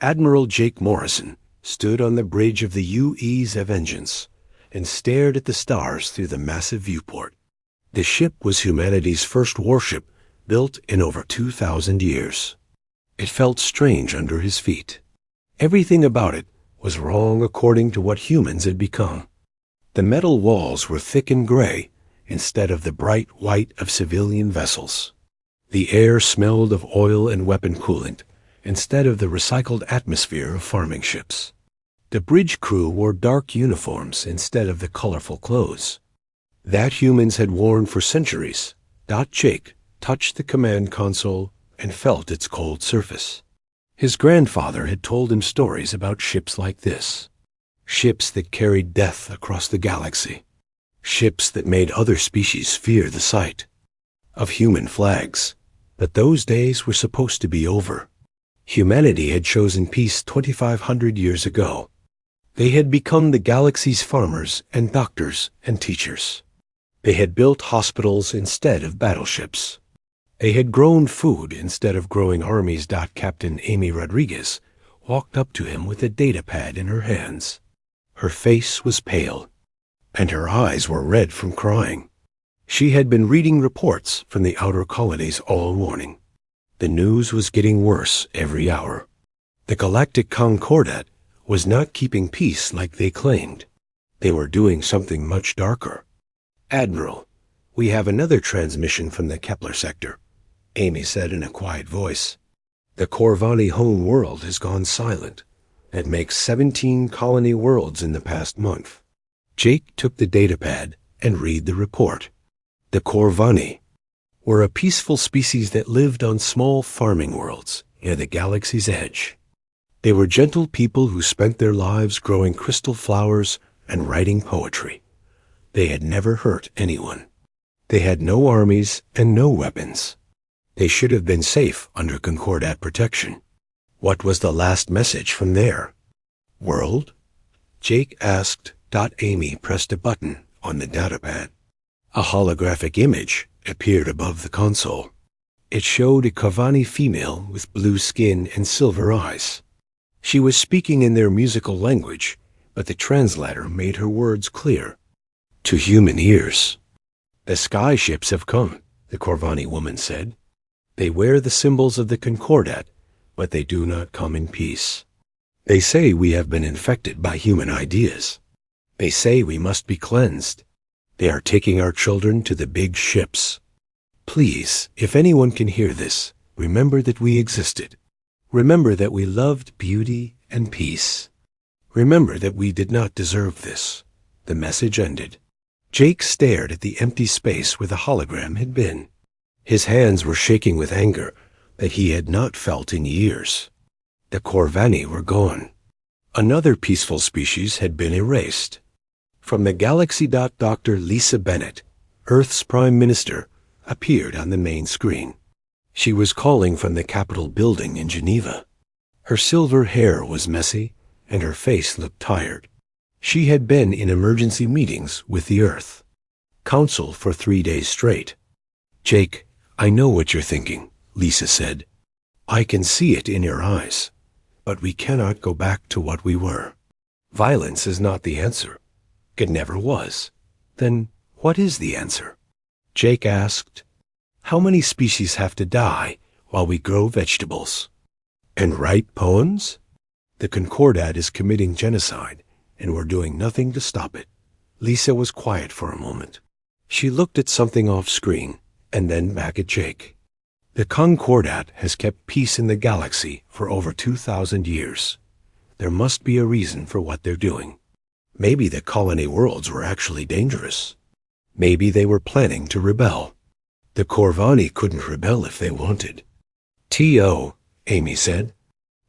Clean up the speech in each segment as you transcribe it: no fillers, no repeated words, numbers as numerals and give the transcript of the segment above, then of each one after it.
Admiral Jake Morrison stood on the bridge of the UE's Vengeance and stared at the stars through the massive viewport. The ship was humanity's first warship, built in over 2,000 years. It felt strange under his feet. Everything about it was wrong according to what humans had become. The metal walls were thick and gray instead of the bright white of civilian vessels. The air smelled of oil and weapon coolant instead of the recycled atmosphere of farming ships. The bridge crew wore dark uniforms instead of the colorful clothes that humans had worn for centuries. Jake touched the command console and felt its cold surface. His grandfather had told him stories about ships like this. Ships that carried death across the galaxy. Ships that made other species fear the sight of human flags. But those days were supposed to be over. Humanity had chosen peace 2,500 years ago. They had become the galaxy's farmers and doctors and teachers. They had built hospitals instead of battleships. They had grown food instead of growing armies. Captain Amy Rodriguez walked up to him with a datapad in her hands. Her face was pale, and her eyes were red from crying. She had been reading reports from the outer colonies all morning. The news was getting worse every hour. The Galactic Concordat was not keeping peace like they claimed. They were doing something much darker. "Admiral, we have another transmission from the Kepler sector," Amy said in a quiet voice. "The Corvani home world has gone silent. It makes 17 colony worlds in the past month." Jake took the datapad and read the report. The Corvani were a peaceful species that lived on small farming worlds near the galaxy's edge. They were gentle people who spent their lives growing crystal flowers and writing poetry. They had never hurt anyone. They had no armies and no weapons. They should have been safe under Concordat protection. What was the last message from their world? Jake asked. Amy pressed a button on the datapad. A holographic image appeared above the console. It showed a Corvani female with blue skin and silver eyes. She was speaking in their musical language, but the translator made her words clear to human ears. "The sky ships have come," the Corvani woman said. "They wear the symbols of the Concordat, but they do not come in peace. They say we have been infected by human ideas. They say we must be cleansed. They are taking our children to the big ships. Please, if anyone can hear this, remember that we existed. Remember that we loved beauty and peace. Remember that we did not deserve this." The message ended. Jake stared at the empty space where the hologram had been. His hands were shaking with anger that he had not felt in years. The Corvani were gone. Another peaceful species had been erased. From the galaxy. Dr. Lisa Bennett, Earth's Prime Minister, appeared on the main screen. She was calling from the Capitol building in Geneva. Her silver hair was messy, and her face looked tired. She had been in emergency meetings with the Earth Council for 3 days straight. "Jake, I know what you're thinking," Lisa said. "I can see it in your eyes. But we cannot go back to what we were. Violence is not the answer. It never was. Then what is the answer?" Jake asked. "How many species have to die while we grow vegetables and write poems? The Concordat is committing genocide, and we're doing nothing to stop it." Lisa was quiet for a moment. She looked at something off screen and then back at Jake. "The Concordat has kept peace in the galaxy for over 2,000 years. There must be a reason for what they're doing. Maybe the colony worlds were actually dangerous. Maybe they were planning to rebel. The Corvani couldn't rebel if they wanted." Amy said.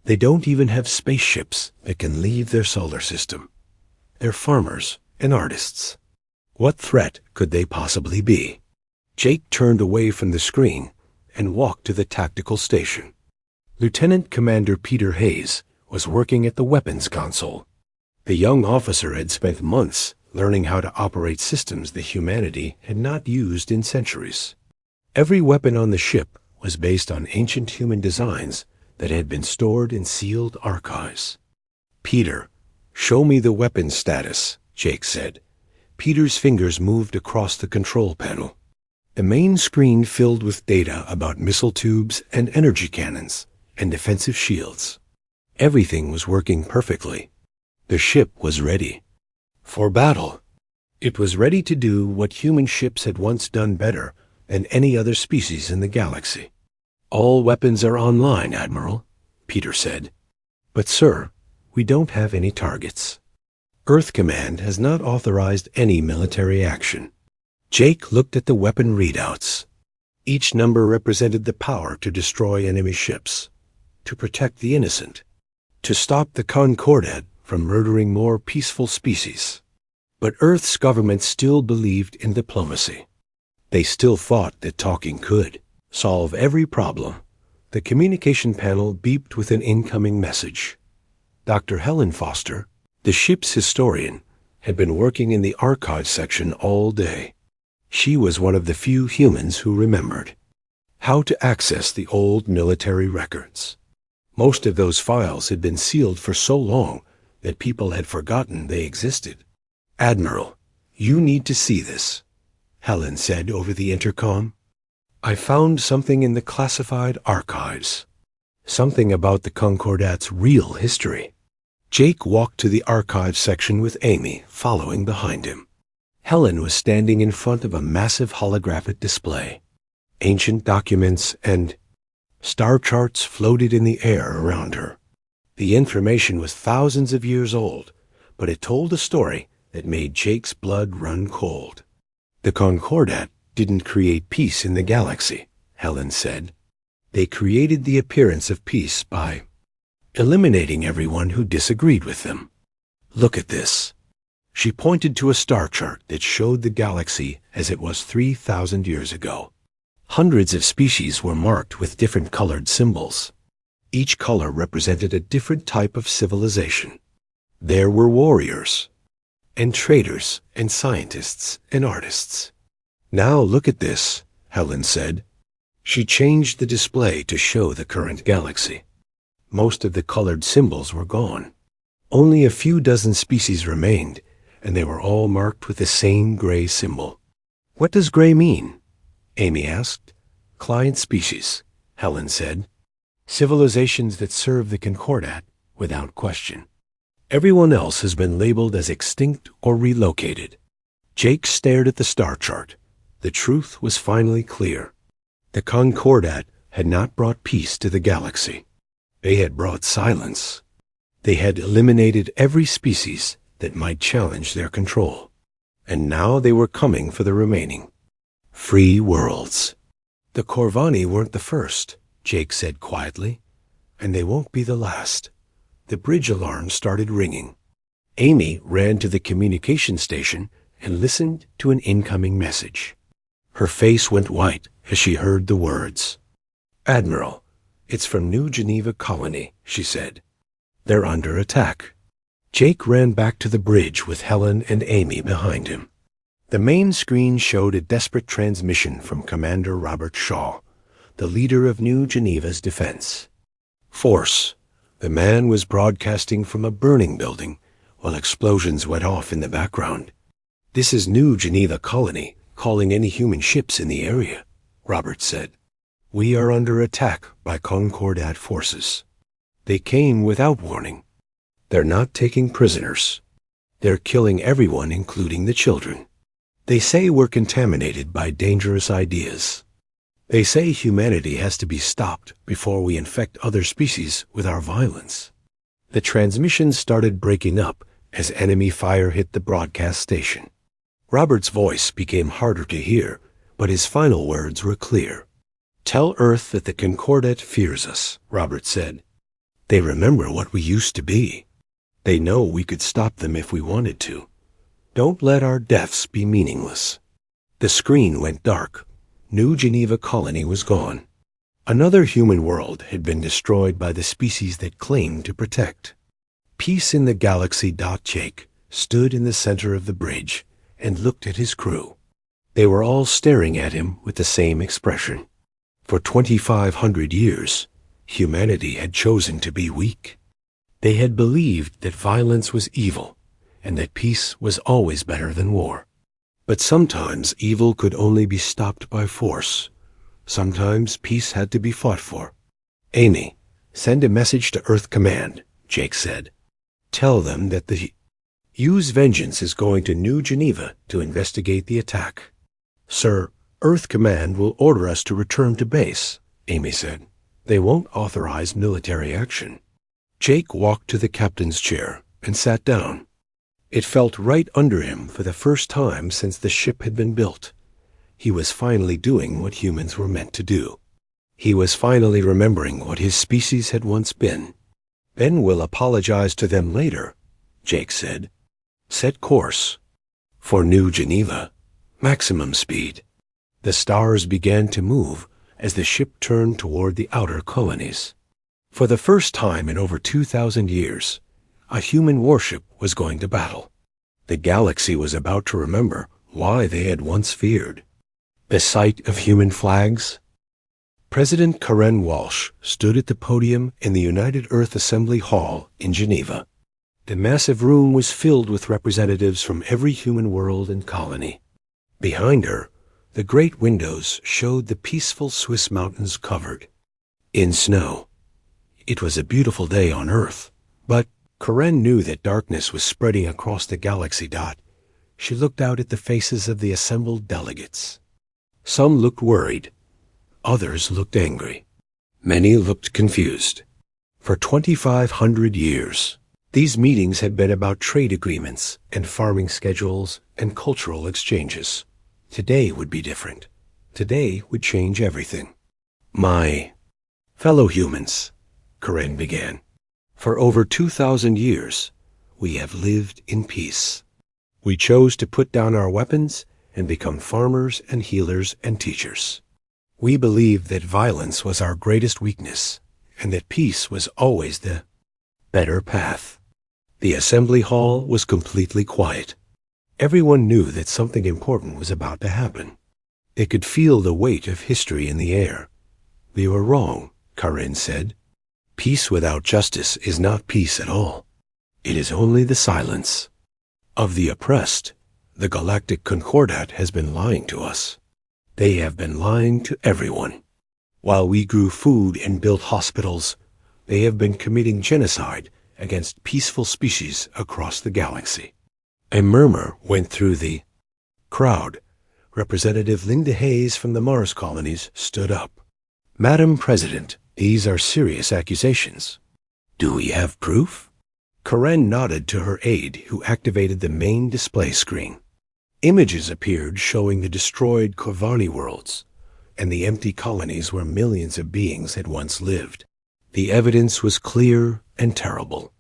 "They don't even have spaceships that can leave their solar system. They're farmers and artists. What threat could they possibly be?" Jake turned away from the screen and walked to the tactical station. Lieutenant Commander Peter Hayes was working at the weapons console. The young officer had spent months learning how to operate systems that humanity had not used in centuries. Every weapon on the ship was based on ancient human designs that had been stored in sealed archives. "Peter, show me the weapon status," Jake said. Peter's fingers moved across the control panel. The main screen filled with data about missile tubes and energy cannons and defensive shields. Everything was working perfectly. The ship was ready for battle. It was ready to do what human ships had once done better than any other species in the galaxy. "All weapons are online, Admiral," Peter said. "But, sir, we don't have any targets. Earth Command has not authorized any military action." Jake looked at the weapon readouts. Each number represented the power to destroy enemy ships, to protect the innocent, to stop the Concordat from murdering more peaceful species. But Earth's government still believed in diplomacy. They still thought that talking could solve every problem. The communication panel beeped with an incoming message. Dr. Helen Foster, the ship's historian, had been working in the archive section all day. She was one of the few humans who remembered how to access the old military records. Most of those files had been sealed for so long that people had forgotten they existed. "Admiral, you need to see this," Helen said over the intercom. "I found something in the classified archives. Something about the Concordat's real history." Jake walked to the archives section with Amy, following behind him. Helen was standing in front of a massive holographic display. Ancient documents and star charts floated in the air around her. The information was thousands of years old, but it told a story that made Jake's blood run cold. "The Concordat didn't create peace in the galaxy," Helen said. "They created the appearance of peace by eliminating everyone who disagreed with them. Look at this." She pointed to a star chart that showed the galaxy as it was 3,000 years ago. Hundreds of species were marked with different colored symbols. Each color represented a different type of civilization. There were warriors, and traders, and scientists, and artists. "Now look at this," Helen said. She changed the display to show the current galaxy. Most of the colored symbols were gone. Only a few dozen species remained, and they were all marked with the same gray symbol. "What does gray mean?" Amy asked. "Client species," Helen said. "Civilizations that serve the Concordat without question. Everyone else has been labeled as extinct or relocated." Jake stared at the star chart. The truth was finally clear. The Concordat had not brought peace to the galaxy. They had brought silence. They had eliminated every species that might challenge their control. And now they were coming for the remaining free worlds. "The Corvani weren't the first," Jake said quietly, "and they won't be the last." The bridge alarm started ringing. Amy ran to the communication station and listened to an incoming message. Her face went white as she heard the words. "Admiral, it's from New Geneva Colony," she said. "They're under attack." Jake ran back to the bridge with Helen and Amy behind him. The main screen showed a desperate transmission from Commander Robert Shaw, the leader of New Geneva's defense force. The man was broadcasting from a burning building while explosions went off in the background. "This is New Geneva Colony calling any human ships in the area," Robert said. "We are under attack by Concordat forces. They came without warning. They're not taking prisoners. They're killing everyone, including the children. They say we're contaminated by dangerous ideas. They say humanity has to be stopped before we infect other species with our violence." The transmission started breaking up as enemy fire hit the broadcast station. Robert's voice became harder to hear, but his final words were clear. "Tell Earth that the Concordat fears us," Robert said. "They remember what we used to be. They know we could stop them if we wanted to. Don't let our deaths be meaningless." The screen went dark. New Geneva Colony was gone. Another human world had been destroyed by the species that claimed to protect. Peace in the galaxy. Jake stood in the center of the bridge and looked at his crew. They were all staring at him with the same expression. For 2,500 years, Humanity had chosen to be weak. They had believed that violence was evil and that peace was always better than war. But sometimes evil could only be stopped by force. Sometimes peace had to be fought for. "Amy, send a message to Earth Command," Jake said. "Tell them that the Use Vengeance is going to New Geneva to investigate the attack." "Sir, Earth Command will order us to return to base," Amy said. "They won't authorize military action." Jake walked to the captain's chair and sat down. It felt right under him for the first time since the ship had been built. He was finally doing what humans were meant to do. He was finally remembering what his species had once been. "Ben will apologize to them later," Jake said. "Set course for New Geneva. Maximum speed." The stars began to move as the ship turned toward the outer colonies. For the first time in over 2,000 years, a human warship was going to battle. The galaxy was about to remember why they had once feared. The sight of human flags. President Karen Walsh stood at the podium in the United Earth Assembly Hall in Geneva. The massive room was filled with representatives from every human world and colony. Behind her, the great windows showed the peaceful Swiss mountains covered in snow. It was a beautiful day on Earth, but Karen knew that darkness was spreading across the galaxy. She looked out at the faces of the assembled delegates. Some looked worried. Others looked angry. Many looked confused. For 2,500 years, these meetings had been about trade agreements and farming schedules and cultural exchanges. Today would be different. Today would change everything. "My fellow humans," Karen began, "for over 2,000 years, we have lived in peace. We chose to put down our weapons and become farmers and healers and teachers. We believed that violence was our greatest weakness and that peace was always the better path." The assembly hall was completely quiet. Everyone knew that something important was about to happen. They could feel the weight of history in the air. "We were wrong," Karen said. "Peace without justice is not peace at all. It is only the silence of the oppressed. The Galactic Concordat has been lying to us. They have been lying to everyone. While we grew food and built hospitals, they have been committing genocide against peaceful species across the galaxy." A murmur went through the crowd. Representative Linda Hayes from the Mars colonies stood up. "Madam President, these are serious accusations. Do we have proof?" Karen nodded to her aide, who activated the main display screen. Images appeared showing the destroyed Corvani worlds and the empty colonies where millions of beings had once lived. The evidence was clear and terrible.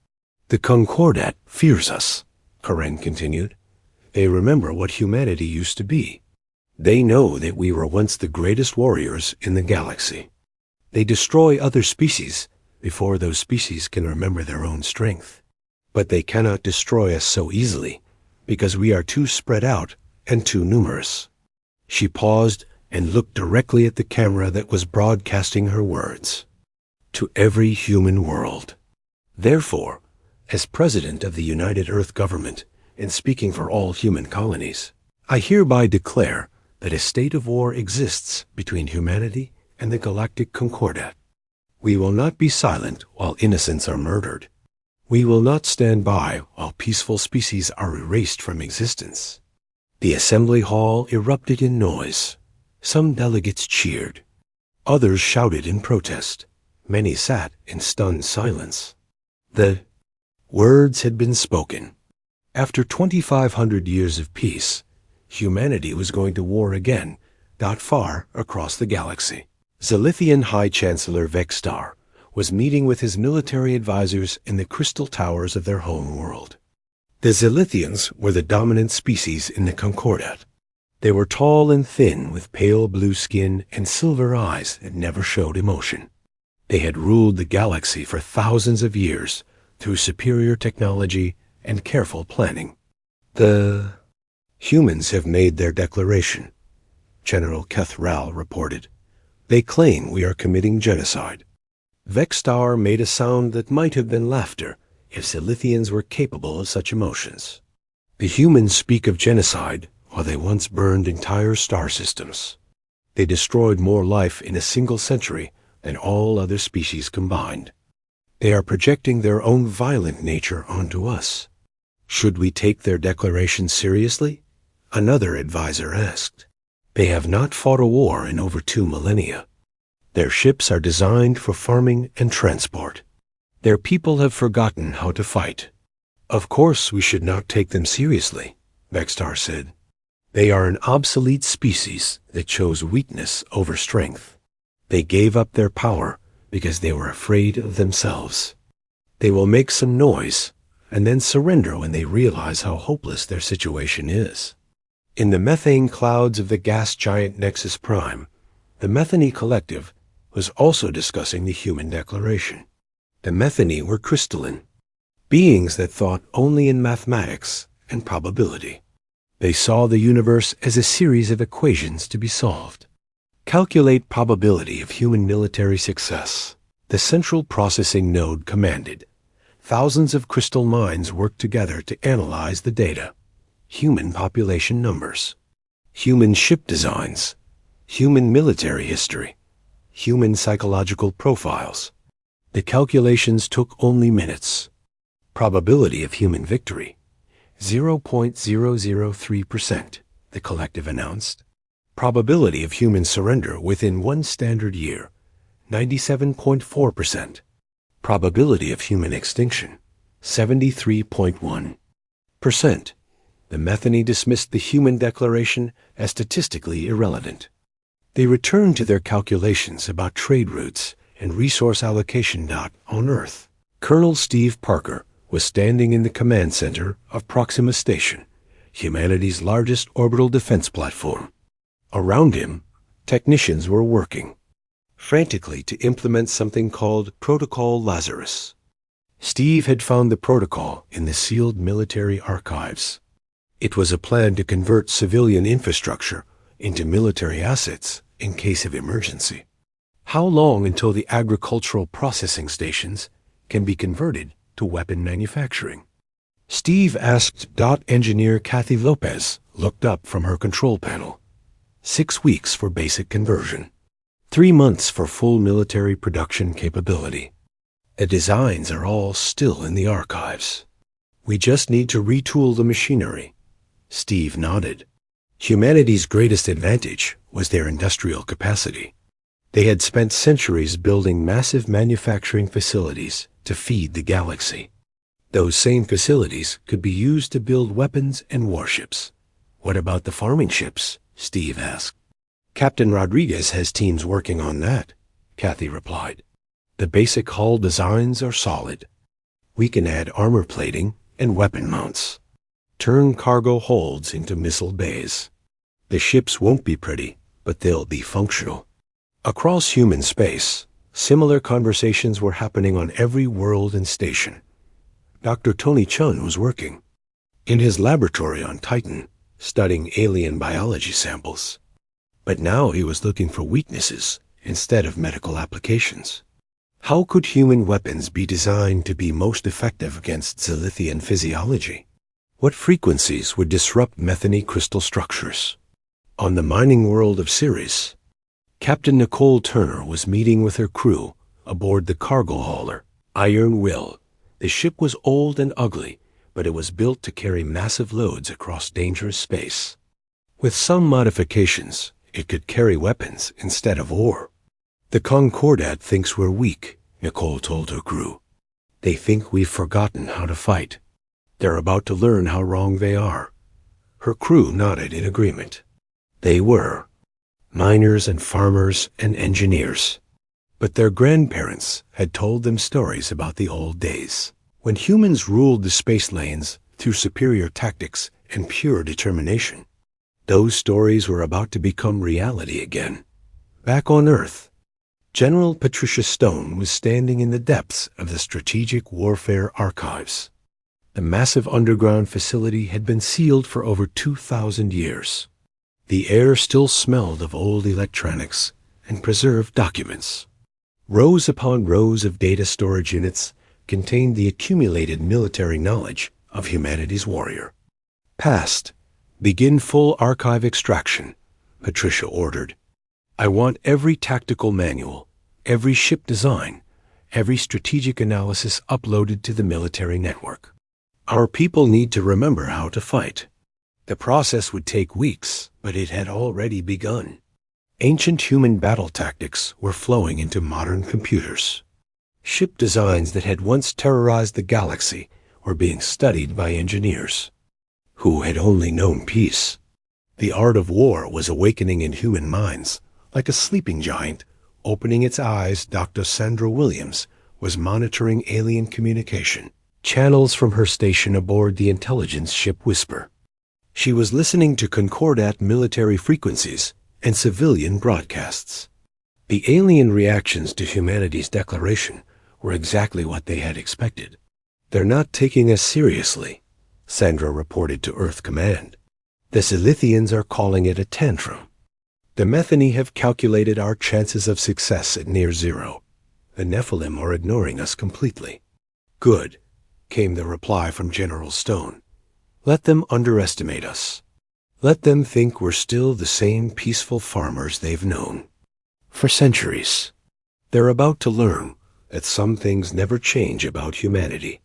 "The Concordat fears us," Karen continued. "They remember what humanity used to be. They know that we were once the greatest warriors in the galaxy. They destroy other species before those species can remember their own strength. But they cannot destroy us so easily because we are too spread out and too numerous." She paused and looked directly at the camera that was broadcasting her words. "To every human world. Therefore, as President of the United Earth Government and speaking for all human colonies, I hereby declare that a state of war exists between humanity and the Galactic Concordat. We will not be silent while innocents are murdered. We will not stand by while peaceful species are erased from existence." The assembly hall erupted in noise. Some delegates cheered. Others shouted in protest. Many sat in stunned silence. The words had been spoken. After 2,500 years of peace, humanity was going to war again, not far across the galaxy. Zilithian High Chancellor Vexstar was meeting with his military advisors in the crystal towers of their home world. The Zilithians were the dominant species in the Concordat. They were tall and thin with pale blue skin and silver eyes that never showed emotion. They had ruled the galaxy for thousands of years through superior technology and careful planning. "The humans have made their declaration," General Kethral reported. "They claim we are committing genocide. Vexstar made a sound that might have been laughter if Silithians were capable of such emotions. The humans speak of genocide while they once burned entire star systems. They destroyed more life in a single century than all other species combined. They are projecting their own violent nature onto us. Should we take their declaration seriously? Another advisor asked. They have not fought a war in over 2 millennia. Their ships are designed for farming and transport. Their people have forgotten how to fight. Of course we should not take them seriously, Vexstar said. They are an obsolete species that chose weakness over strength. They gave up their power because they were afraid of themselves. They will make some noise and then surrender when they realize how hopeless their situation is. In the methane clouds of the gas giant Nexus Prime, the Methany Collective was also discussing the human declaration. The Methany were crystalline, beings that thought only in mathematics and probability. They saw the universe as a series of equations to be solved. Calculate probability of human military success. The central processing node commanded. Thousands of crystal minds worked together to analyze the data. Human population numbers, human ship designs, human military history, human psychological profiles. The calculations took only minutes. Probability of human victory, 0.003%, the collective announced. Probability of human surrender within 1 standard year, 97.4%. Probability of human extinction, 73.1%. The Methany dismissed the human declaration as statistically irrelevant. They returned to their calculations about trade routes and resource allocation on Earth. Colonel Steve Parker was standing in the command center of Proxima Station, humanity's largest orbital defense platform. Around him, technicians were working frantically to implement something called Protocol Lazarus. Steve had found the protocol in the sealed military archives. It was a plan to convert civilian infrastructure into military assets in case of emergency. How long until the agricultural processing stations can be converted to weapon manufacturing? Steve asked. Engineer Kathy Lopez looked up from her control panel. 6 weeks for basic conversion. 3 months for full military production capability. The designs are all still in the archives. We just need to retool the machinery. Steve nodded. Humanity's greatest advantage was their industrial capacity. They had spent centuries building massive manufacturing facilities to feed the galaxy. Those same facilities could be used to build weapons and warships. What about the farming ships? Steve asked. Captain Rodriguez has teams working on that, Kathy replied. The basic hull designs are solid. We can add armor plating and weapon mounts. Turn cargo holds into missile bays. The ships won't be pretty, but they'll be functional. Across human space, similar conversations were happening on every world and station. Dr. Tony Chun was working in his laboratory on Titan, studying alien biology samples. But now he was looking for weaknesses instead of medical applications. How could human weapons be designed to be most effective against Zilithian physiology? What frequencies would disrupt Methany crystal structures? On the mining world of Sirius, Captain Nicole Turner was meeting with her crew aboard the cargo hauler, Iron Will. The ship was old and ugly, but it was built to carry massive loads across dangerous space. With some modifications, it could carry weapons instead of ore. The Concordat thinks we're weak, Nicole told her crew. They think we've forgotten how to fight. They're about to learn how wrong they are. Her crew nodded in agreement. They were miners and farmers and engineers. But their grandparents had told them stories about the old days, when humans ruled the space lanes through superior tactics and pure determination. Those stories were about to become reality again. Back on Earth, General Patricia Stone was standing in the depths of the Strategic Warfare Archives. The massive underground facility had been sealed for over 2,000 years. The air still smelled of old electronics and preserved documents. Rows upon rows of data storage units contained the accumulated military knowledge of humanity's warrior. Past. Begin full archive extraction, Patricia ordered. I want every tactical manual, every ship design, every strategic analysis uploaded to the military network. Our people need to remember how to fight. The process would take weeks, but it had already begun. Ancient human battle tactics were flowing into modern computers. Ship designs that had once terrorized the galaxy were being studied by engineers who had only known peace. The art of war was awakening in human minds. Like a sleeping giant, opening its eyes, Dr. Sandra Williams was monitoring alien communication, channels from her station aboard the intelligence ship Whisper. She was listening to concordat military frequencies and civilian broadcasts. The alien reactions to humanity's declaration were exactly what they had expected. They're not taking us seriously, Sandra reported to Earth Command. The Silithians are calling it a tantrum. The Methani have calculated our chances of success at near zero. The Nephilim are ignoring us completely. Good, came the reply from General Stone. Let them underestimate us. Let them think we're still the same peaceful farmers they've known for centuries. They're about to learn that some things never change about humanity.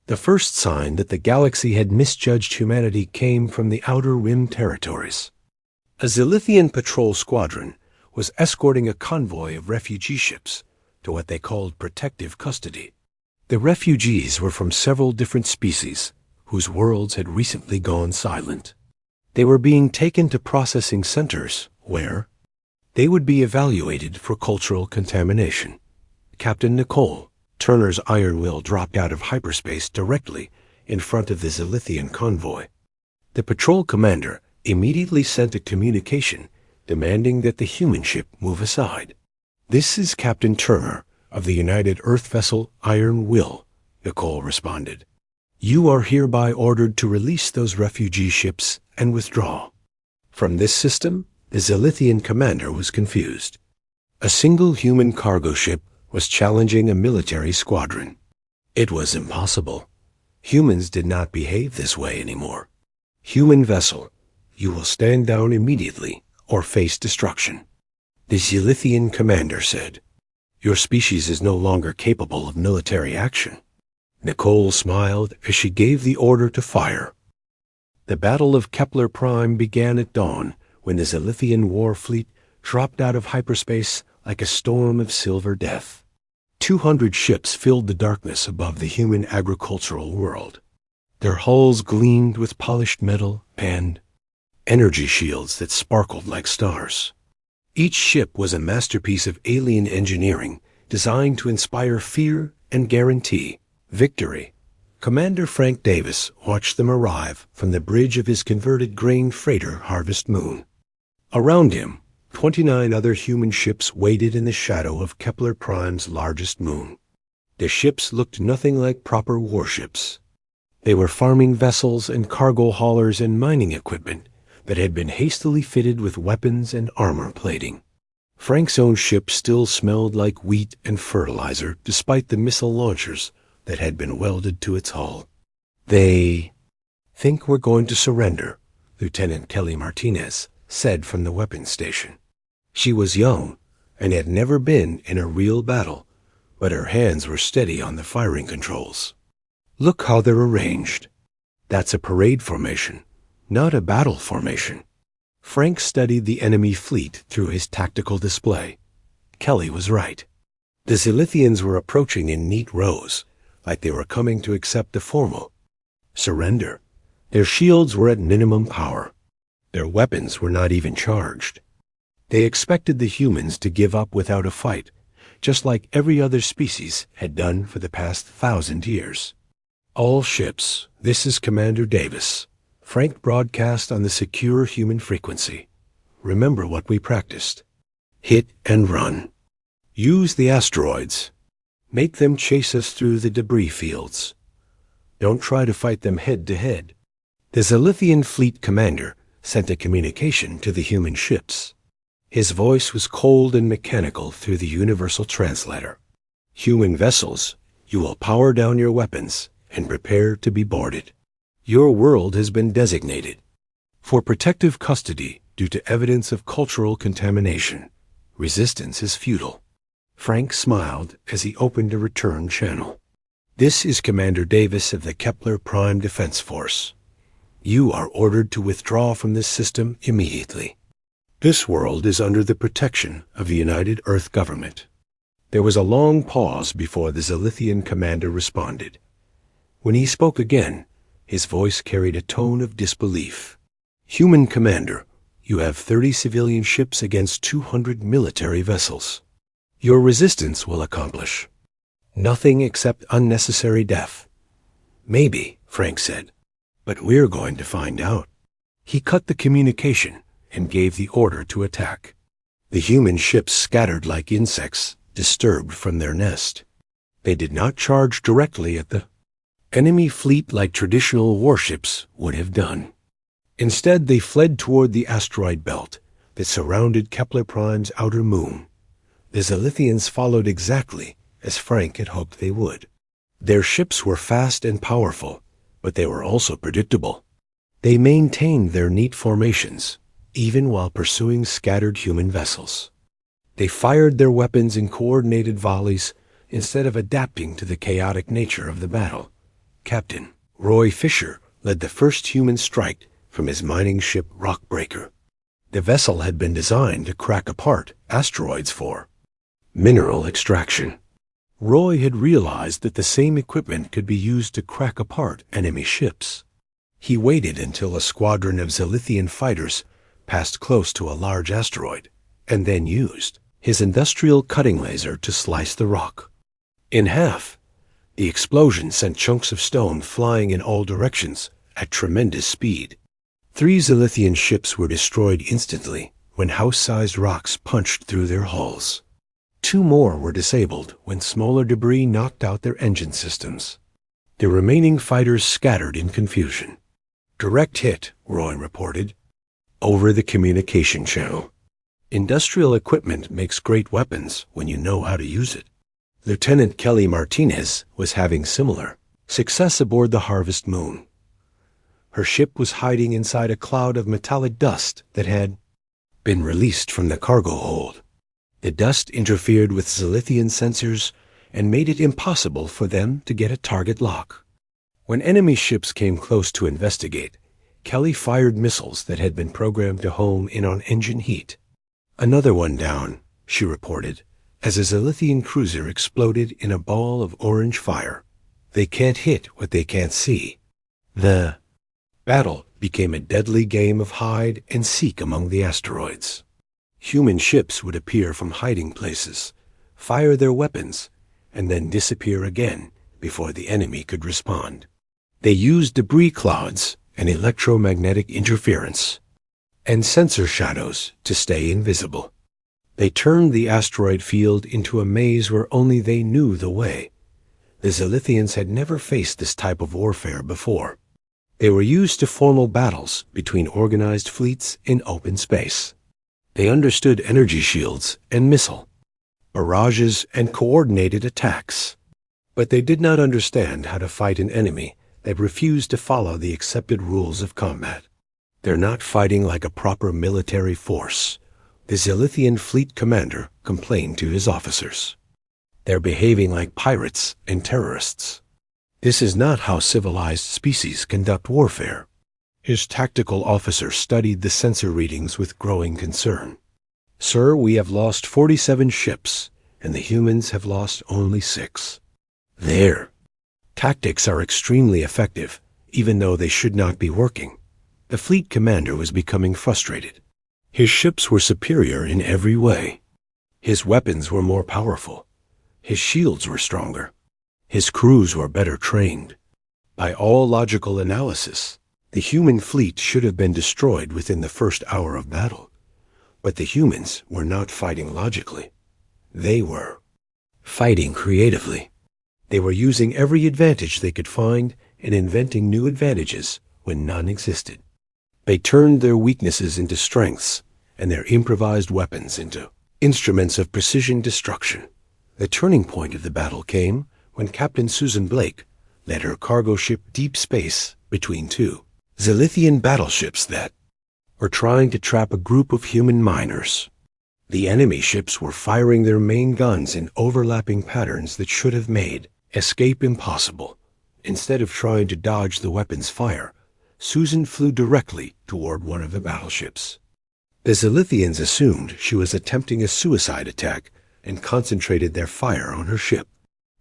The first sign that the galaxy had misjudged humanity came from the Outer Rim territories. A Zilithian patrol squadron was escorting a convoy of refugee ships to what they called protective custody. The refugees were from several different species whose worlds had recently gone silent. They were being taken to processing centers where they would be evaluated for cultural contamination. Captain Nicole, Turner's iron will dropped out of hyperspace directly in front of the Zilithian convoy. The patrol commander immediately sent a communication demanding that the human ship move aside. This is Captain Turner of the United Earth vessel Iron Will, Nicole responded. You are hereby ordered to release those refugee ships and withdraw. From this system, the Zilithian commander was confused. A single human cargo ship was challenging a military squadron. It was impossible. Humans did not behave this way anymore. Human vessel, you will stand down immediately or face destruction. The Zilithian commander said, Your species is no longer capable of military action. Nicole smiled as she gave the order to fire. The Battle of Kepler Prime began at dawn when the Zilithian war fleet dropped out of hyperspace like a storm of silver death. 200 ships filled the darkness above the human agricultural world. Their hulls gleamed with polished metal and energy shields that sparkled like stars. Each ship was a masterpiece of alien engineering designed to inspire fear and guarantee victory. Commander Frank Davis watched them arrive from the bridge of his converted grain freighter Harvest Moon. Around him, 29 other human ships waited in the shadow of Kepler Prime's largest moon. The ships looked nothing like proper warships. They were farming vessels and cargo haulers and mining equipment that had been hastily fitted with weapons and armor plating. Frank's own ship still smelled like wheat and fertilizer despite the missile launchers that had been welded to its hull. They think we're going to surrender, Lieutenant Kelly Martinez said from the weapons station. She was young and had never been in a real battle, but her hands were steady on the firing controls. Look how they're arranged. That's a parade formation, not a battle formation. Frank studied the enemy fleet through his tactical display. Kelly was right. The Zilithians were approaching in neat rows, like they were coming to accept a formal surrender. Their shields were at minimum power. Their weapons were not even charged. They expected the humans to give up without a fight, just like every other species had done for the past 1,000 years. All ships, this is Commander Davis. Frank broadcast on the secure human frequency. Remember what we practiced. Hit and run. Use the asteroids. Make them chase us through the debris fields. Don't try to fight them head to head. The Zilithian fleet commander sent a communication to the human ships. His voice was cold and mechanical through the universal translator. "Human vessels, you will power down your weapons and prepare to be boarded. Your world has been designated for protective custody due to evidence of cultural contamination. Resistance is futile." Frank smiled as he opened a return channel. "This is Commander Davis of the Kepler Prime Defense Force. You are ordered to withdraw from this system immediately. This world is under the protection of the United Earth Government." There was a long pause before the Zilithian commander responded. When he spoke again, his voice carried a tone of disbelief. "Human commander, you have 30 civilian ships against 200 military vessels. Your resistance will accomplish nothing except unnecessary death." "Maybe," Frank said, "but we're going to find out." He cut the communication and gave the order to attack. The human ships scattered like insects disturbed from their nest. They did not charge directly at the enemy fleet like traditional warships would have done. Instead, they fled toward the asteroid belt that surrounded Kepler Prime's outer moon. The Zilithians followed exactly as Frank had hoped they would. Their ships were fast and powerful, but they were also predictable. They maintained their neat formations, even while pursuing scattered human vessels. They fired their weapons in coordinated volleys instead of adapting to the chaotic nature of the battle. Captain Roy Fisher led the first human strike from his mining ship Rockbreaker. The vessel had been designed to crack apart asteroids for mineral extraction. Roy had realized that the same equipment could be used to crack apart enemy ships. He waited until a squadron of Zilithian fighters passed close to a large asteroid, and then used his industrial cutting laser to slice the rock in half. The explosion sent chunks of stone flying in all directions at tremendous speed. 3 Zilithian ships were destroyed instantly when house-sized rocks punched through their hulls. 2 more were disabled when smaller debris knocked out their engine systems. The remaining fighters scattered in confusion. "Direct hit," Roy reported, over the communication channel. "Industrial equipment makes great weapons when you know how to use it." Lieutenant Kelly Martinez was having similar success aboard the Harvest Moon. Her ship was hiding inside a cloud of metallic dust that had been released from the cargo hold. The dust interfered with Zilithian sensors and made it impossible for them to get a target lock. When enemy ships came close to investigate, Kelly fired missiles that had been programmed to home in on engine heat. "Another one down," she reported, as a Zilithian cruiser exploded in a ball of orange fire. "They can't hit what they can't see." The battle became a deadly game of hide and seek among the asteroids. Human ships would appear from hiding places, fire their weapons, and then disappear again before the enemy could respond. They used debris clouds and electromagnetic interference and sensor shadows to stay invisible. They turned the asteroid field into a maze where only they knew the way. The Zilithians had never faced this type of warfare before. They were used to formal battles between organized fleets in open space. They understood energy shields and missile barrages and coordinated attacks. But they did not understand how to fight an enemy that refused to follow the accepted rules of combat. "They're not fighting like a proper military force," the Zilithian fleet commander complained to his officers. "They're behaving like pirates and terrorists. This is not how civilized species conduct warfare." His tactical officer studied the sensor readings with growing concern. "Sir, we have lost 47 ships, and the humans have lost only 6. Their tactics are extremely effective, even though they should not be working." The fleet commander was becoming frustrated. His ships were superior in every way. His weapons were more powerful. His shields were stronger. His crews were better trained. By all logical analysis, the human fleet should have been destroyed within the first hour of battle. But the humans were not fighting logically. They were fighting creatively. They were using every advantage they could find and inventing new advantages when none existed. They turned their weaknesses into strengths and their improvised weapons into instruments of precision destruction. The turning point of the battle came when Captain Susan Blake led her cargo ship Deep Space between two Zilithian battleships that were trying to trap a group of human miners. The enemy ships were firing their main guns in overlapping patterns that should have made escape impossible. Instead of trying to dodge the weapon's fire, Susan flew directly toward one of the battleships. The Zilithians assumed she was attempting a suicide attack and concentrated their fire on her ship.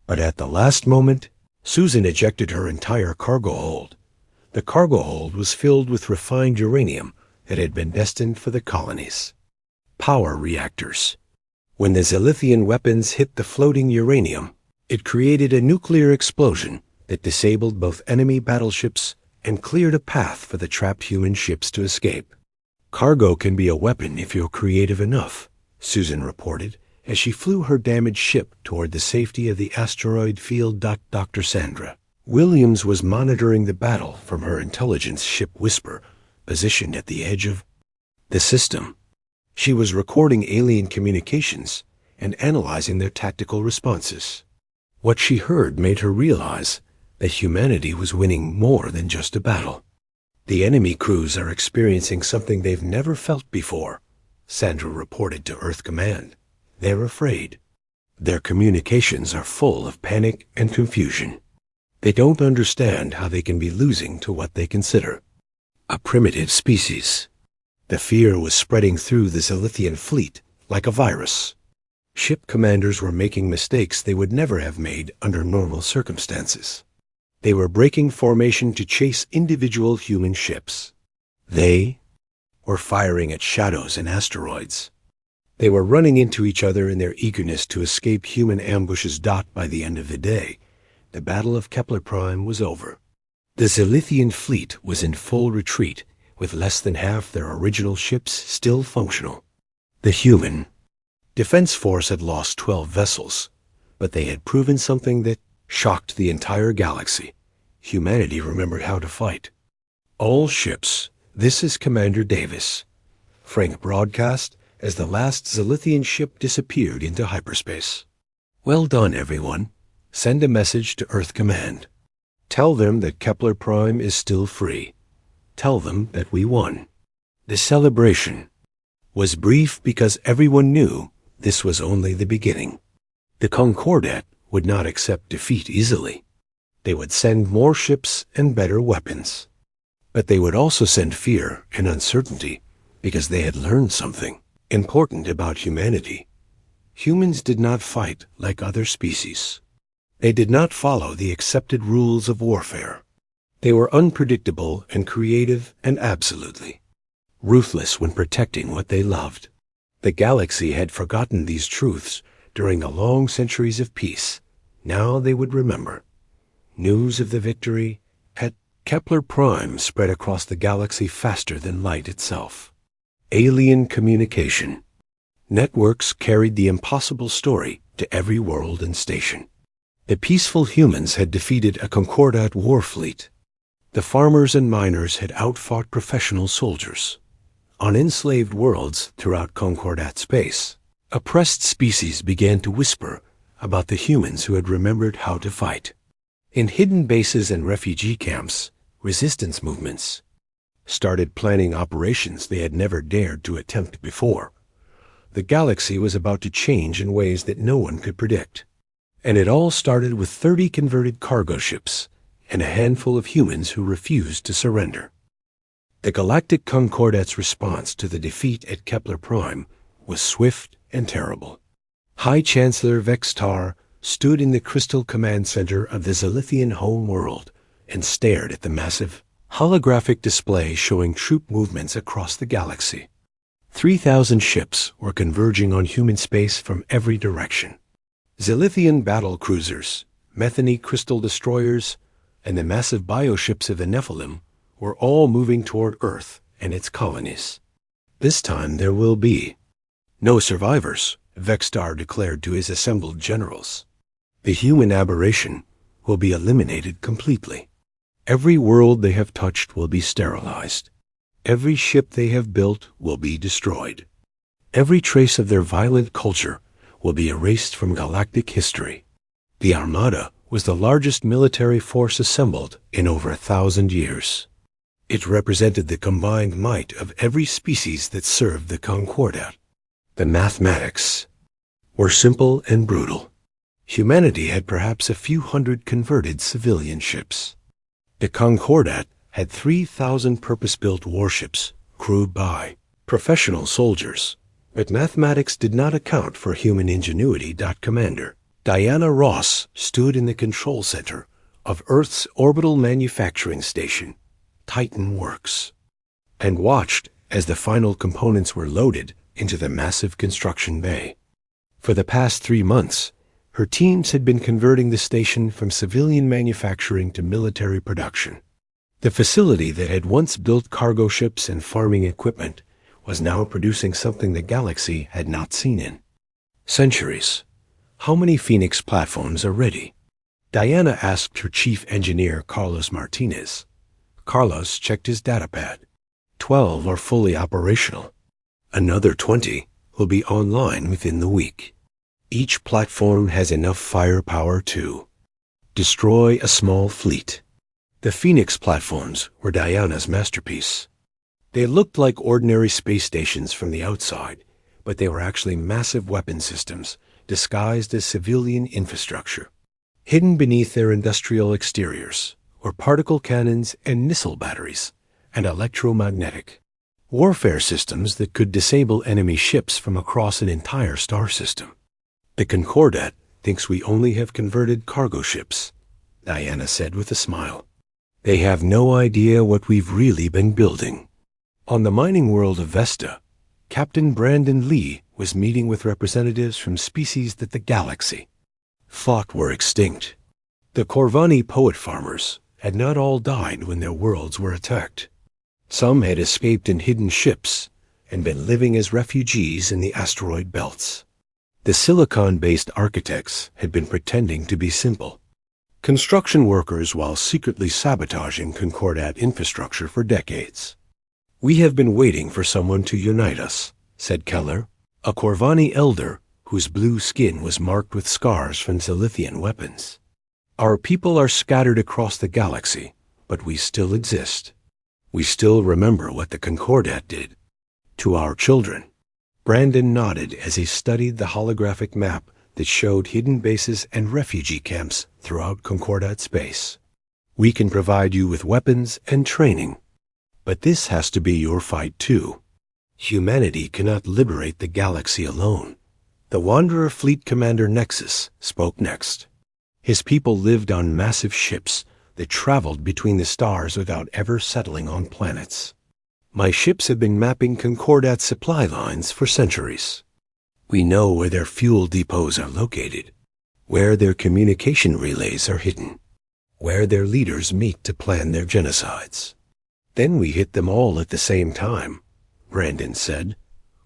But at the last moment, Susan ejected her entire cargo hold. The cargo hold was filled with refined uranium that had been destined for the colonies. Power reactors. When the Zilithian weapons hit the floating uranium, it created a nuclear explosion that disabled both enemy battleships and cleared a path for the trapped human ships to escape. Cargo can be a weapon if you're creative enough, Susan reported as she flew her damaged ship toward the safety of the asteroid field. Dr. Sandra Williams was monitoring the battle from her intelligence ship Whisper, positioned at the edge of the system. She was recording alien communications and analyzing their tactical responses. What she heard made her realize that humanity was winning more than just a battle. The enemy crews are experiencing something they've never felt before, Sandra reported to Earth Command. They're afraid. Their communications are full of panic and confusion. They don't understand how they can be losing to what they consider a primitive species. The fear was spreading through the Zilithian fleet like a virus. Ship commanders were making mistakes they would never have made under normal circumstances. They were breaking formation to chase individual human ships. They were firing at shadows and asteroids. They were running into each other in their eagerness to escape human ambushes. By the end of the day, the Battle of HFY was over. The Zilithian fleet was in full retreat, with less than half their original ships still functional. The human Defense Force had lost 12 vessels, but they had proven something that shocked the entire galaxy. Humanity remembered how to fight. All ships, this is Commander Davis. Frank broadcast as the last Zilithian ship disappeared into hyperspace. Well done, everyone. Send a message to Earth Command. Tell them that HFY is still free. Tell them that we won. The celebration was brief because everyone knew this was only the beginning. The Concordat would not accept defeat easily. They would send more ships and better weapons. But they would also send fear and uncertainty because they had learned something important about humanity. Humans did not fight like other species. They did not follow the accepted rules of warfare. They were unpredictable and creative and absolutely ruthless when protecting what they loved. The galaxy had forgotten these truths during the long centuries of peace. Now they would remember. News of the victory at HFY spread across the galaxy faster than light itself. Alien communication. Networks carried the impossible story to every world and station. The peaceful humans had defeated a Concordat war fleet. The farmers and miners had outfought professional soldiers. On enslaved worlds throughout Concordat space, oppressed species began to whisper about the humans who had remembered how to fight. In hidden bases and refugee camps, resistance movements started planning operations they had never dared to attempt before. The galaxy was about to change in ways that no one could predict. And it all started with 30 converted cargo ships and a handful of humans who refused to surrender. The Galactic Concordat's response to the defeat at HFY was swift and terrible. High Chancellor Vextar stood in the Crystal Command Center of the Zilithian home world and stared at the massive holographic display showing troop movements across the galaxy. 3,000 ships were converging on human space from every direction. Zilithian battle cruisers, methane crystal destroyers, and the massive bioships of the Nephilim were all moving toward Earth and its colonies. This time there will be no survivors, Vextar declared to his assembled generals. The human aberration will be eliminated completely. Every world they have touched will be sterilized. Every ship they have built will be destroyed. Every trace of their violent culture will be erased from galactic history. The Armada was the largest military force assembled in over 1,000 years. It represented the combined might of every species that served the Concordat. The mathematics were simple and brutal. Humanity had perhaps a few hundred converted civilian ships. The Concordat had 3,000 purpose-built warships crewed by professional soldiers. But mathematics did not account for human ingenuity. Commander Diana Ross stood in the control center of Earth's orbital manufacturing station, Titan Works, and watched as the final components were loaded into the massive construction bay. For the past 3 months, her teams had been converting the station from civilian manufacturing to military production. The facility that had once built cargo ships and farming equipment was now producing something the galaxy had not seen in centuries. How many Phoenix platforms are ready? Diana asked her chief engineer, Carlos Martinez. Carlos checked his datapad. 12 are fully operational. Another 20 will be online within the week. Each platform has enough firepower to destroy a small fleet. The Phoenix platforms were Diana's masterpiece. They looked like ordinary space stations from the outside, but they were actually massive weapon systems disguised as civilian infrastructure. Hidden beneath their industrial exteriors were particle cannons and missile batteries, and electromagnetic warfare systems that could disable enemy ships from across an entire star system. The Concordat thinks we only have converted cargo ships, Diana said with a smile. They have no idea what we've really been building. On the mining world of Vesta, Captain Brandon Lee was meeting with representatives from species that the galaxy thought were extinct. The Corvani poet farmers had not all died when their worlds were attacked. Some had escaped in hidden ships and been living as refugees in the asteroid belts. The silicon-based architects had been pretending to be simple construction workers while secretly sabotaging Concordat infrastructure for decades. We have been waiting for someone to unite us, said Keller, a Corvani elder whose blue skin was marked with scars from Zilithian weapons. Our people are scattered across the galaxy, but we still exist. We still remember what the Concordat did to our children. Brandon nodded as he studied the holographic map that showed hidden bases and refugee camps throughout Concordat space. We can provide you with weapons and training, but this has to be your fight too. Humanity cannot liberate the galaxy alone. The Wanderer Fleet Commander Nexus spoke next. His people lived on massive ships that traveled between the stars without ever settling on planets. My ships have been mapping Concordat supply lines for centuries. We know where their fuel depots are located, where their communication relays are hidden, where their leaders meet to plan their genocides. Then we hit them all at the same time, Brandon said.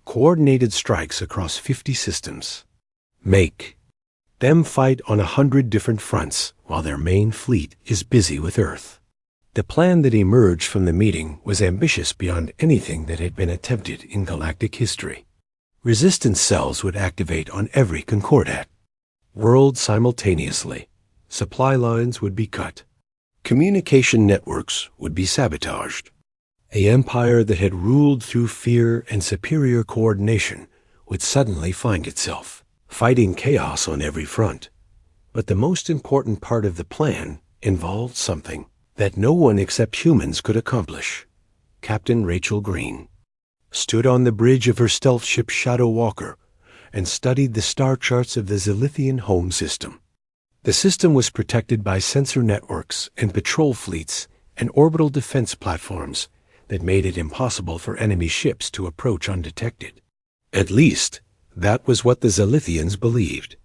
Coordinated strikes across 50 systems. Make them fight on 100 different fronts while their main fleet is busy with Earth. The plan that emerged from the meeting was ambitious beyond anything that had been attempted in galactic history. Resistance cells would activate on every Concordat. Worlds simultaneously. Supply lines would be cut. Communication networks would be sabotaged. An empire that had ruled through fear and superior coordination would suddenly find itself fighting chaos on every front. But the most important part of the plan involved something that no one except humans could accomplish. Captain Rachel Green stood on the bridge of her stealth ship Shadow Walker and studied the star charts of the Zilithian home system. The system was protected by sensor networks and patrol fleets and orbital defense platforms that made it impossible for enemy ships to approach undetected. At least, that was what the Zilithians believed.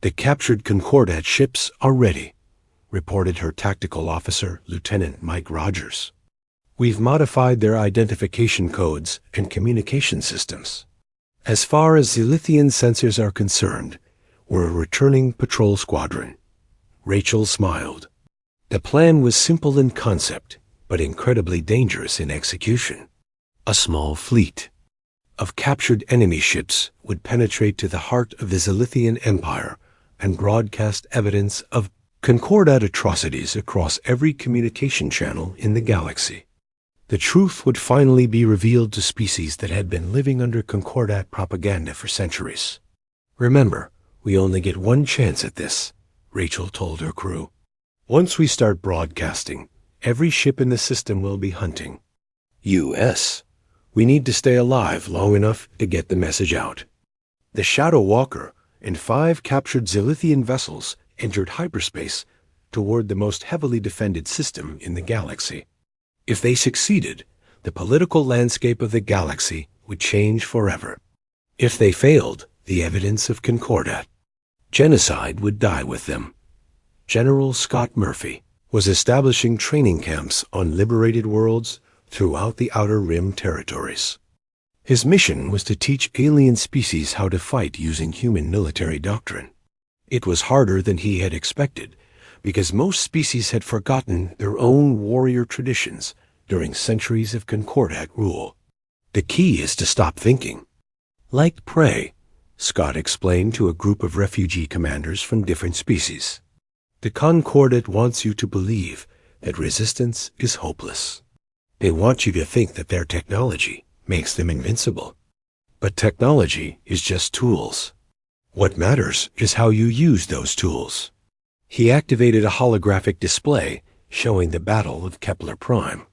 The captured Concordat ships are ready, reported her tactical officer, Lieutenant Mike Rogers. We've modified their identification codes and communication systems. As far as Zilithian sensors are concerned, we're a returning patrol squadron. Rachel smiled. The plan was simple in concept, but incredibly dangerous in execution. A small fleet of captured enemy ships would penetrate to the heart of the Zilithian Empire and broadcast evidence of Concordat atrocities across every communication channel in the galaxy. The truth would finally be revealed to species that had been living under Concordat propaganda for centuries. "Remember, we only get one chance at this," Rachel told her crew. "Once we start broadcasting, every ship in the system will be hunting. U.S. We need to stay alive long enough to get the message out." The Shadow Walker and 5 captured Zilithian vessels entered hyperspace toward the most heavily defended system in the galaxy. If they succeeded, the political landscape of the galaxy would change forever. If they failed, the evidence of Concordat. Genocide would die with them. General Scott Murphy was establishing training camps on liberated worlds throughout the Outer Rim territories. His mission was to teach alien species how to fight using human military doctrine. It was harder than he had expected, because most species had forgotten their own warrior traditions during centuries of Concordat rule. The key is to stop thinking. Like prey, Scott explained to a group of refugee commanders from different species. The Concordat wants you to believe that resistance is hopeless. They want you to think that their technology makes them invincible. But technology is just tools. What matters is how you use those tools. He activated a holographic display showing the Battle of Kepler Prime.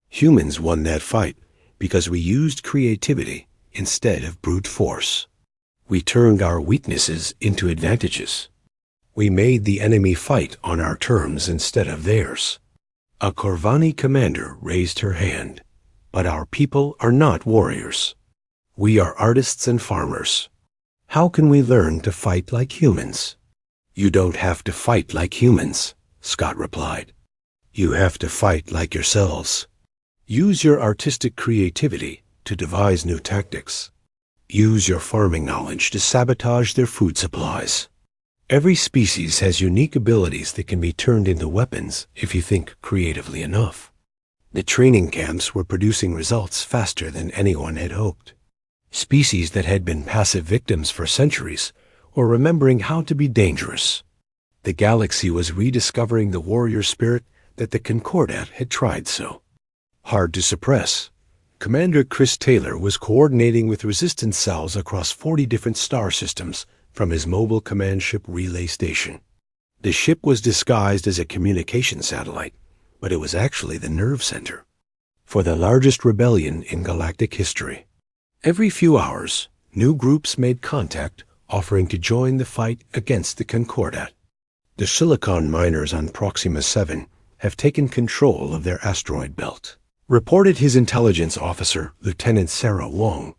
Humans won that fight because we used creativity instead of brute force. We turned our weaknesses into advantages. We made the enemy fight on our terms instead of theirs. A Corvani commander raised her hand. But our people are not warriors. We are artists and farmers. How can we learn to fight like humans? "You don't have to fight like humans," Scott replied. "You have to fight like yourselves. Use your artistic creativity to devise new tactics. Use your farming knowledge to sabotage their food supplies. Every species has unique abilities that can be turned into weapons if you think creatively enough." The training camps were producing results faster than anyone had hoped. Species that had been passive victims for centuries were remembering how to be dangerous. The galaxy was rediscovering the warrior spirit that the Concordat had tried so hard to suppress. Commander Chris Taylor was coordinating with resistance cells across 40 different star systems from his mobile command ship relay station. The ship was disguised as a communication satellite, but it was actually the nerve center for the largest rebellion in galactic history. Every few hours, new groups made contact offering to join the fight against the Concordat. The silicon miners on Proxima 7 have taken control of their asteroid belt, reported his intelligence officer, Lieutenant Sarah Wong.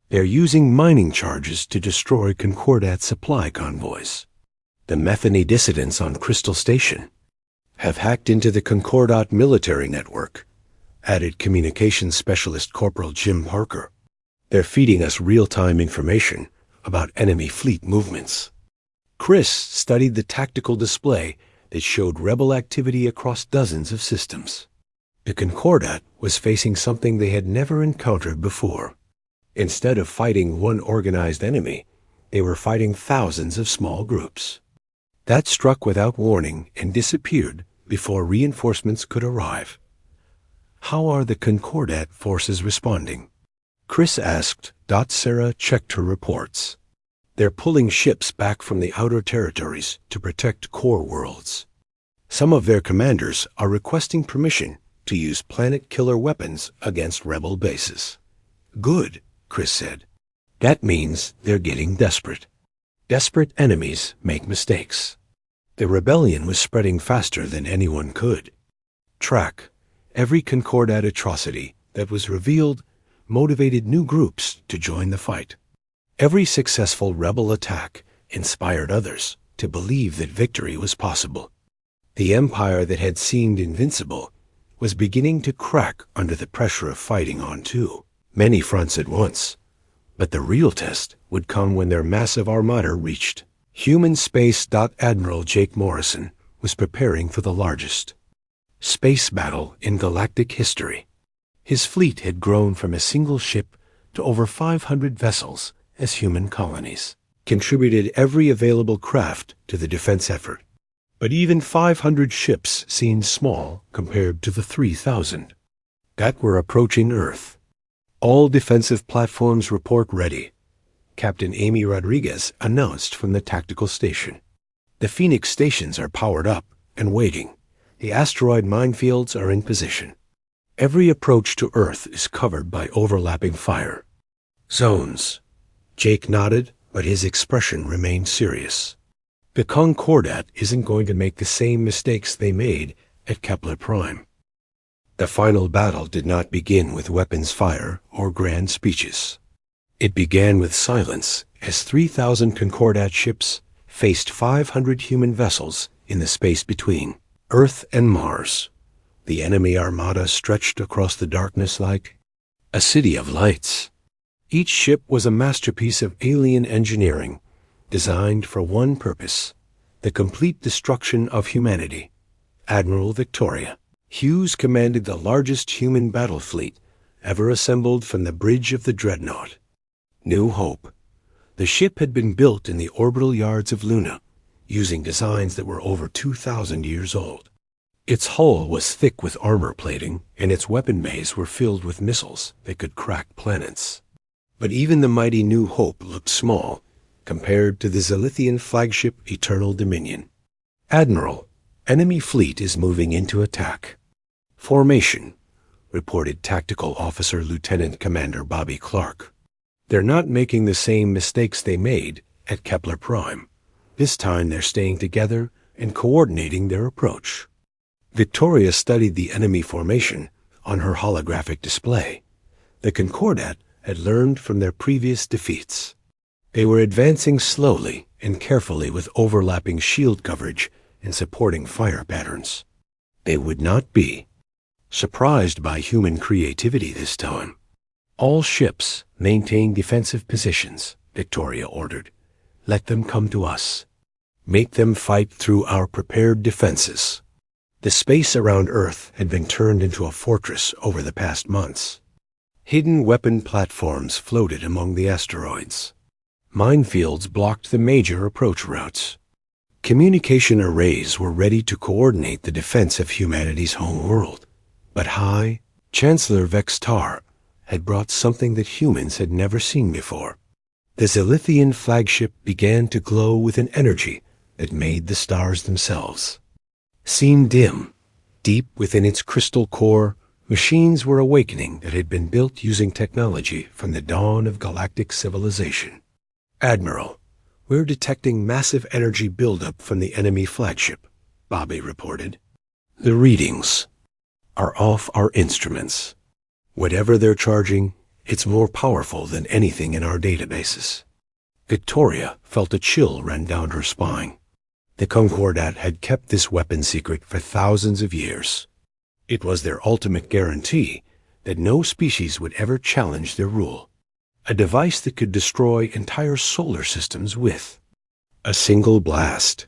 They're using mining charges to destroy Concordat supply convoys. The Metheny dissidents on Crystal Station have hacked into the Concordat military network, added communications specialist Corporal Jim Parker. They're feeding us real-time information about enemy fleet movements. Chris studied the tactical display that showed rebel activity across dozens of systems. The Concordat was facing something they had never encountered before. Instead of fighting one organized enemy, they were fighting thousands of small groups. That struck without warning and disappeared before reinforcements could arrive. "How are the Concordat forces responding?" Chris asked. Sarah checked her reports. "They're pulling ships back from the outer territories to protect core worlds. Some of their commanders are requesting permission to use planet-killer weapons against rebel bases." "Good," Chris said. "That means they're getting desperate. Desperate enemies make mistakes." The rebellion was spreading faster than anyone could track. Every Concordat atrocity that was revealed motivated new groups to join the fight. Every successful rebel attack inspired others to believe that victory was possible. The empire that had seemed invincible was beginning to crack under the pressure of fighting on many fronts at once. But the real test would come when their massive armada reached human space. Admiral Jake Morrison was preparing for the largest space battle in galactic history. His fleet had grown from a single ship to over 500 vessels as human colonies contributed every available craft to the defense effort. But even 500 ships seemed small compared to the 3,000 that were approaching Earth. All defensive platforms report ready, Captain Amy Rodriguez announced from the tactical station. The Phoenix stations are powered up and waiting. The asteroid minefields are in position. Every approach to Earth is covered by overlapping fire zones. Jake nodded, but his expression remained serious. The Concordat isn't going to make the same mistakes they made at HFY. The final battle did not begin with weapons fire or grand speeches. It began with silence as 3,000 Concordat ships faced 500 human vessels in the space between Earth and Mars. The enemy armada stretched across the darkness like a city of lights. Each ship was a masterpiece of alien engineering, designed for one purpose: the complete destruction of humanity. Admiral Victoria Hughes commanded the largest human battle fleet ever assembled from the bridge of the Dreadnought. New Hope. The ship had been built in the orbital yards of Luna, using designs that were over 2,000 years old. Its hull was thick with armor plating, and its weapon bays were filled with missiles that could crack planets. But even the mighty New Hope looked small compared to the Zilithian flagship Eternal Dominion. Admiral, enemy fleet is moving into attack. Formation, reported Tactical Officer Lieutenant Commander Bobby Clark. They're not making the same mistakes they made at HFY. This time they're staying together and coordinating their approach. Victoria studied the enemy formation on her holographic display. The Concordat had learned from their previous defeats. They were advancing slowly and carefully with overlapping shield coverage and supporting fire patterns. They would not be surprised by human creativity this time. All ships maintain defensive positions, Victoria ordered. Let them come to us. Make them fight through our prepared defenses. The space around Earth had been turned into a fortress over the past months. Hidden weapon platforms floated among the asteroids. Minefields blocked the major approach routes. Communication arrays were ready to coordinate the defense of humanity's home world. But Chancellor Vextar had brought something that humans had never seen before. The Zilithian flagship began to glow with an energy that made the stars themselves seem dim. Deep within its crystal core, machines were awakening that had been built using technology from the dawn of galactic civilization. Admiral, we're detecting massive energy buildup from the enemy flagship, Bobby reported. The readings are off our instruments. Whatever they're charging, it's more powerful than anything in our databases. Victoria felt a chill run down her spine. The Concordat had kept this weapon secret for thousands of years. It was their ultimate guarantee that no species would ever challenge their rule. A device that could destroy entire solar systems with a single blast.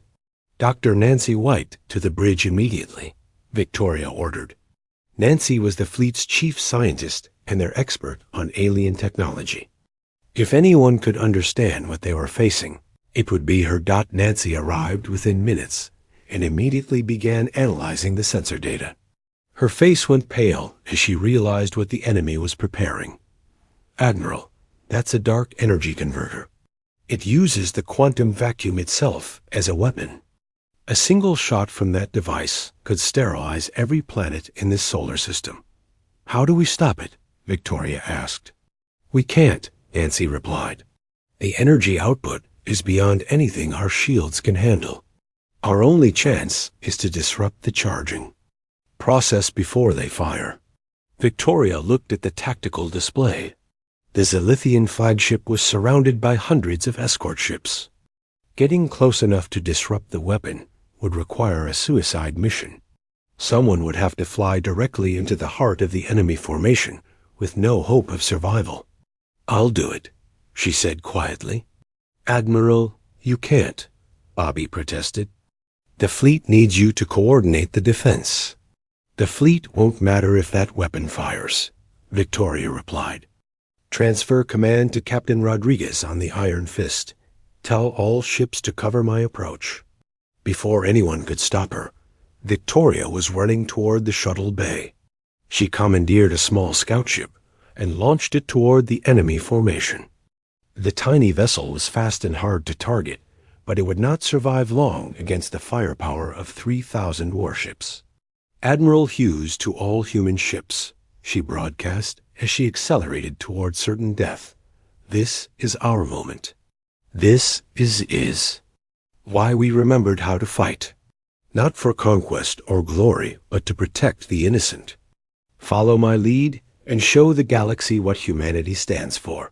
Dr. Nancy White to the bridge immediately, Victoria ordered. Nancy was the fleet's chief scientist and their expert on alien technology. If anyone could understand what they were facing, it would be her. Nancy arrived within minutes and immediately began analyzing the sensor data. Her face went pale as she realized what the enemy was preparing. Admiral, that's a dark energy converter. It uses the quantum vacuum itself as a weapon. A single shot from that device could sterilize every planet in this solar system. How do we stop it? Victoria asked. We can't, Nancy replied. The energy output is beyond anything our shields can handle. Our only chance is to disrupt the charging process before they fire. Victoria looked at the tactical display. The Zilithian flagship was surrounded by hundreds of escort ships. Getting close enough to disrupt the weapon would require a suicide mission. Someone would have to fly directly into the heart of the enemy formation with no hope of survival. I'll do it, she said quietly. Admiral, you can't, Bobby protested. The fleet needs you to coordinate the defense. The fleet won't matter if that weapon fires, Victoria replied. "Transfer command to Captain Rodriguez on the Iron Fist. Tell all ships to cover my approach." Before anyone could stop her, Victoria was running toward the shuttle bay. She commandeered a small scout ship and launched it toward the enemy formation. The tiny vessel was fast and hard to target, but it would not survive long against the firepower of 3,000 warships. "Admiral Hughes to all human ships," she broadcast as she accelerated toward certain death. "This is our moment. This is why we remembered how to fight. Not for conquest or glory, but to protect the innocent. Follow my lead and show the galaxy what humanity stands for."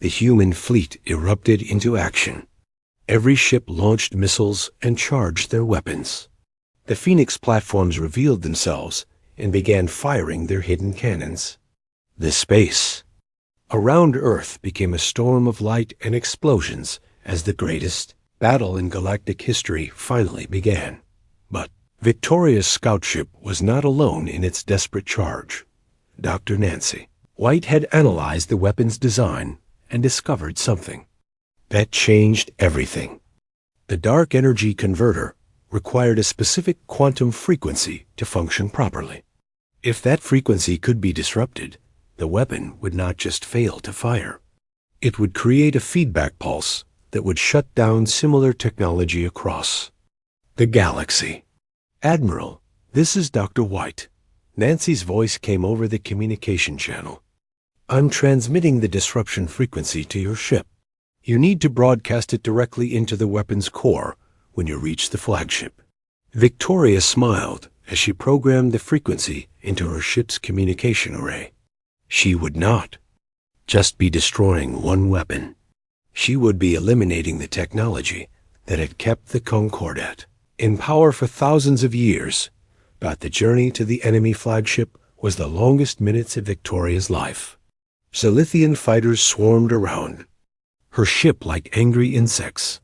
The human fleet erupted into action. Every ship launched missiles and charged their weapons. The Phoenix platforms revealed themselves and began firing their hidden cannons. The space around Earth became a storm of light and explosions as the greatest battle in galactic history finally began. But Victoria's scout ship was not alone in its desperate charge. Dr. Nancy White had analyzed the weapon's design and discovered something that changed everything. The dark energy converter required a specific quantum frequency to function properly. If that frequency could be disrupted, the weapon would not just fail to fire. It would create a feedback pulse that would shut down similar technology across the galaxy. "Admiral, this is Dr. White." Nancy's voice came over the communication channel. "I'm transmitting the disruption frequency to your ship. You need to broadcast it directly into the weapon's core when you reach the flagship." Victoria smiled as she programmed the frequency into her ship's communication array. She would not just be destroying one weapon. She would be eliminating the technology that had kept the Concordat in power for thousands of years. But the journey to the enemy flagship was the longest minutes of Victoria's life. Zilithian fighters swarmed around her ship like angry insects.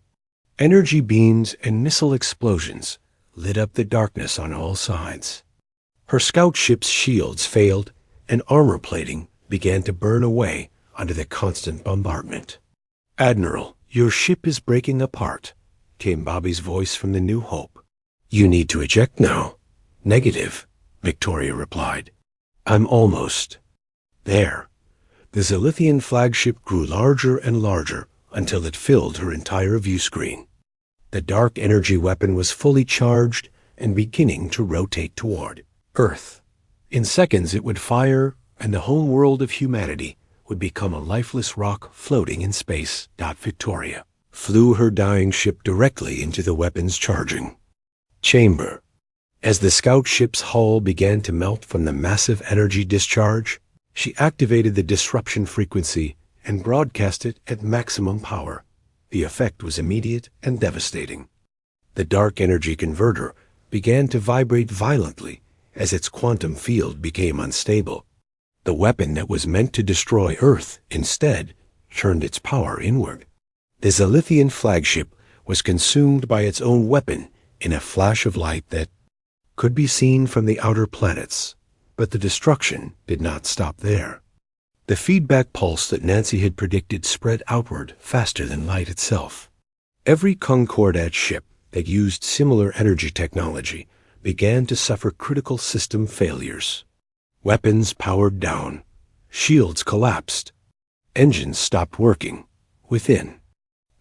Energy beams and missile explosions lit up the darkness on all sides. Her scout ship's shields failed, and armor plating began to burn away under the constant bombardment. "Admiral, your ship is breaking apart," came Bobby's voice from the New Hope. "You need to eject now." "Negative," Victoria replied. "I'm almost there." The Zilithian flagship grew larger and larger until it filled her entire view screen. The dark energy weapon was fully charged and beginning to rotate toward Earth. In seconds it would fire, and the home world of humanity would become a lifeless rock floating in space. Victoria flew her dying ship directly into the weapon's charging chamber. As the scout ship's hull began to melt from the massive energy discharge, she activated the disruption frequency and broadcast it at maximum power. The effect was immediate and devastating. The dark energy converter began to vibrate violently as its quantum field became unstable. The weapon that was meant to destroy Earth instead turned its power inward. The Zilithian flagship was consumed by its own weapon in a flash of light that could be seen from the outer planets. But the destruction did not stop there. The feedback pulse that Nancy had predicted spread outward faster than light itself. Every Concordat ship that used similar energy technology began to suffer critical system failures. Weapons powered down. Shields collapsed. Engines stopped working. Within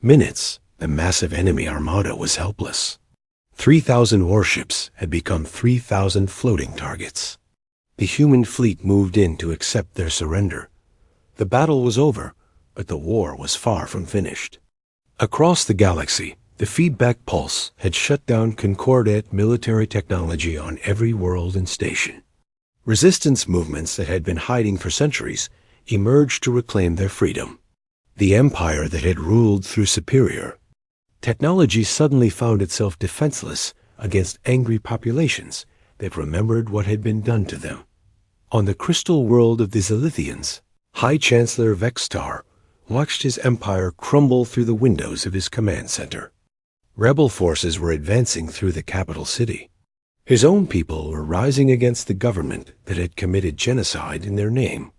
minutes, the massive enemy armada was helpless. 3,000 warships had become 3,000 floating targets. The human fleet moved in to accept their surrender. The battle was over, but the war was far from finished. Across the galaxy, the feedback pulse had shut down Concordat military technology on every world and station. Resistance movements that had been hiding for centuries emerged to reclaim their freedom. The empire that had ruled through superior technology suddenly found itself defenseless against angry populations that remembered what had been done to them. On the crystal world of the Zilithians, High Chancellor Vextar watched his empire crumble through the windows of his command center. Rebel forces were advancing through the capital city. His own people were rising against the government that had committed genocide in their name.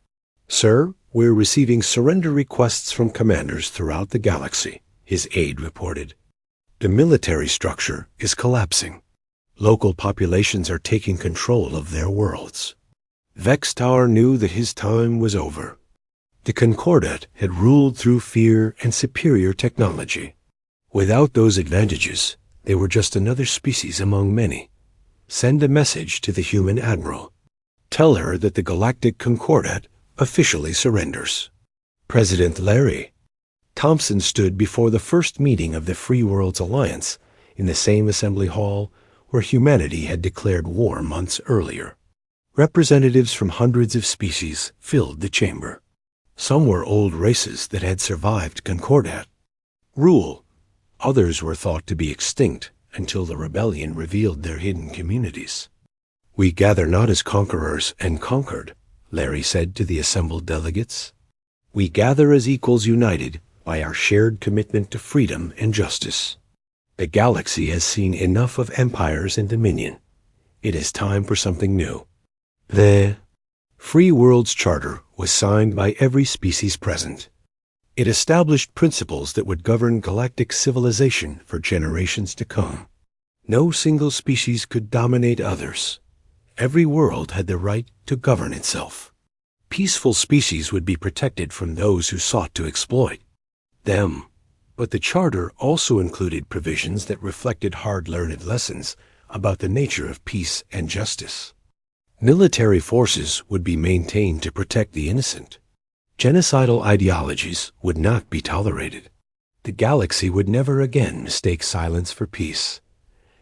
"Sir, we're receiving surrender requests from commanders throughout the galaxy," his aide reported. "The military structure is collapsing. Local populations are taking control of their worlds." Vextar knew that his time was over. The Concordat had ruled through fear and superior technology. Without those advantages, they were just another species among many. Send a message to the human admiral. Tell her that the Galactic Concordat officially surrenders. President Larry. Thompson stood before the first meeting of the Free Worlds Alliance in the same assembly hall where humanity had declared war months earlier. Representatives from hundreds of species filled the chamber. Some were old races that had survived Concordat rule. Others were thought to be extinct until the rebellion revealed their hidden communities. "We gather not as conquerors and conquered," Larry said to the assembled delegates. "We gather as equals united by our shared commitment to freedom and justice. The galaxy has seen enough of empires and dominion. It is time for something new." The Free Worlds Charter was signed by every species present. It established principles that would govern galactic civilization for generations to come. No single species could dominate others. Every world had the right to govern itself. Peaceful species would be protected from those who sought to exploit them. But the Charter also included provisions that reflected hard-learned lessons about the nature of peace and justice. Military forces would be maintained to protect the innocent. Genocidal ideologies would not be tolerated. The galaxy would never again mistake silence for peace.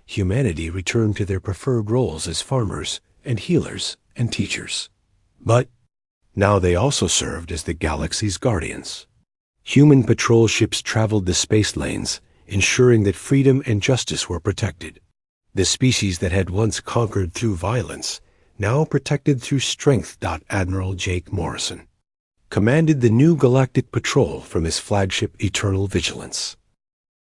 Humanity returned to their preferred roles as farmers and healers and teachers. But now they also served as the galaxy's guardians. Human patrol ships traveled the space lanes, ensuring that freedom and justice were protected. The species that had once conquered through violence now protected through strength. Admiral Jake Morrison commanded the new galactic patrol from his flagship Eternal Vigilance.